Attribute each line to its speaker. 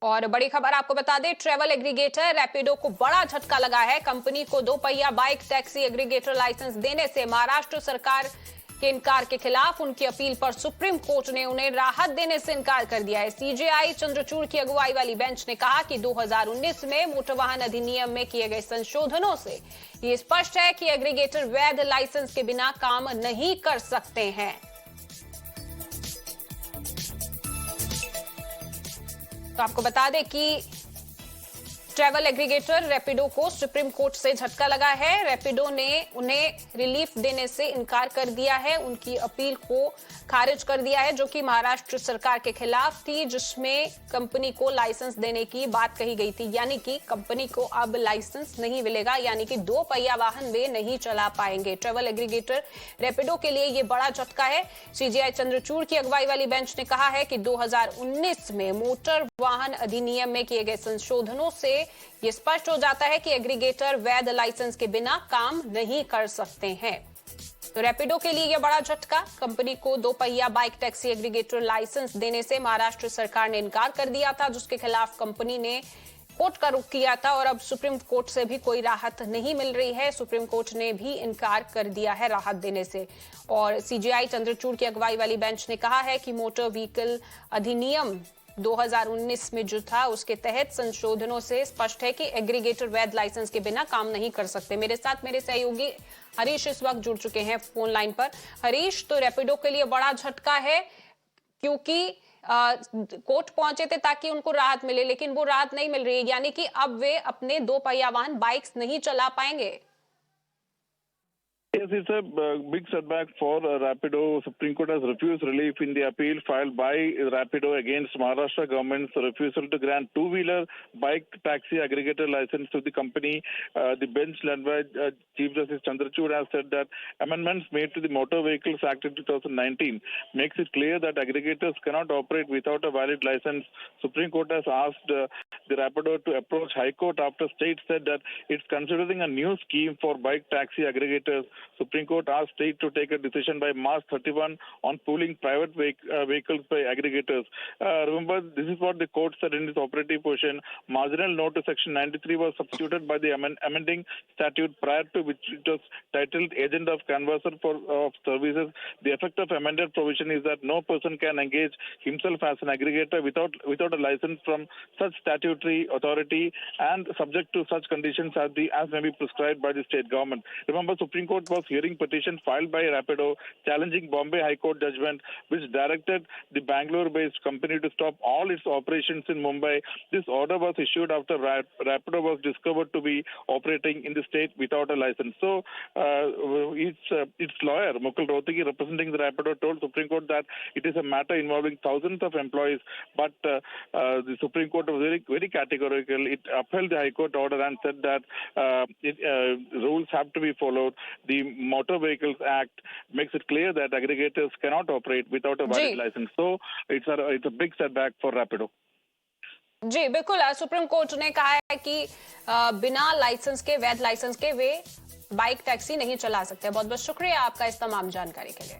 Speaker 1: और बड़ी खबर आपको बता दें, ट्रैवल एग्रीगेटर रैपिडो को बड़ा झटका लगा है। कंपनी को दो पहिया बाइक टैक्सी एग्रीगेटर लाइसेंस देने से महाराष्ट्र सरकार के इनकार के खिलाफ उनकी अपील पर सुप्रीम कोर्ट ने उन्हें राहत देने से इनकार कर दिया है। सीजेआई चंद्रचूड़ की अगुवाई वाली बेंच ने कहा कि 2019 में मोटर वाहन अधिनियम में किए गए संशोधनों से ये स्पष्ट है कि एग्रीगेटर वैध लाइसेंस के बिना काम नहीं कर सकते हैं। तो आपको बता दें कि ट्रैवल एग्रीगेटर रैपिडो को सुप्रीम कोर्ट से झटका लगा है। रैपिडो ने उन्हें रिलीफ देने से इनकार कर दिया है, उनकी अपील को खारिज कर दिया है जो कि महाराष्ट्र सरकार के खिलाफ थी, जिसमें कंपनी को लाइसेंस देने की बात कही गई थी। यानी कि कंपनी को अब लाइसेंस नहीं मिलेगा, यानी कि दो पहिया वाहन वे नहीं चला पाएंगे। ट्रैवल एग्रीगेटर रैपिडो के लिए यह बड़ा झटका है। सीजेआई चंद्रचूड़ की अगुवाई वाली बेंच ने कहा है कि 2019 में मोटर वाहन अधिनियम में किए गए संशोधनों से ये स्पष्ट हो जाता है कि एग्रीगेटर वैध लाइसेंस के बिना काम नहीं कर सकते हैं। तो रैपिडो के लिए यह बड़ा झटका। कंपनी को दो पहिया बाइक टैक्सी एग्रीगेटर लाइसेंस देने से महाराष्ट्र सरकार ने इनकार कर दिया था, जिसके खिलाफ कंपनी ने कोर्ट का रुख किया था और अब सुप्रीम कोर्ट से भी कोई राहत नहीं मिल रही है। सुप्रीम कोर्ट ने भी इनकार कर दिया है राहत देने से। और सीजेआई चंद्रचूड़ की अगुवाई वाली बेंच ने कहा है कि मोटर व्हीकल अधिनियम 2019 में जो था उसके तहत संशोधनों से स्पष्ट है कि एग्रीगेटर वैध लाइसेंस के बिना काम नहीं कर सकते। मेरे साथ मेरे सहयोगी हरीश इस वक्त जुड़ चुके हैं फोन लाइन पर। हरीश, तो रैपिडो के लिए बड़ा झटका है क्योंकि कोर्ट पहुंचे थे ताकि उनको राहत मिले, लेकिन वो राहत नहीं मिल रही है, यानी कि अब वे अपने दो पहिया वाहन बाइक्स नहीं चला पाएंगे।
Speaker 2: Yes, it's a big setback for Rapido. Supreme Court has refused relief in the appeal filed by Rapido against Maharashtra government's refusal to grant two-wheeler bike taxi aggregator license to the company. The bench led by Chief Justice Chandrachud has said that amendments made to the Motor Vehicles Act of 2019 makes it clear that aggregators cannot operate without a valid license. Supreme Court has asked the Rapido to approach High Court after state said that it's considering a new scheme for bike taxi aggregators. Supreme Court asked state to take a decision by March 31 on pooling private vehicles by aggregators. Remember, this is what the court said in its operative portion. Marginal note to Section 93 was substituted by the amending statute prior to which it was titled Agent of Canvasser of Services. The effect of amended provision is that no person can engage himself as an aggregator without a license from such statutory authority and subject to such conditions as may be prescribed by the state government. Remember, Supreme Court was hearing petition filed by Rapido challenging Bombay High Court judgment which directed the Bangalore-based company to stop all its operations in Mumbai. This order was issued after Rapido was discovered to be operating in the state without a license. So its lawyer, Mukul Rohtgi, representing the Rapido, told Supreme Court that it is a matter involving thousands of employees, but the Supreme Court was very, very categorical. It upheld the High Court order and said that rules have to be followed. The Motor Vehicles Act makes it clear that aggregators cannot operate without a valid license. So it's a big setback for Rapido.
Speaker 1: जी बिल्कुल, supreme court ने कहा है कि बिना licence के, वैध licence के वे bike taxi नहीं चला सकते। बहुत बहुत शुक्रिया आपका इस तमाम जानकारी के लिए।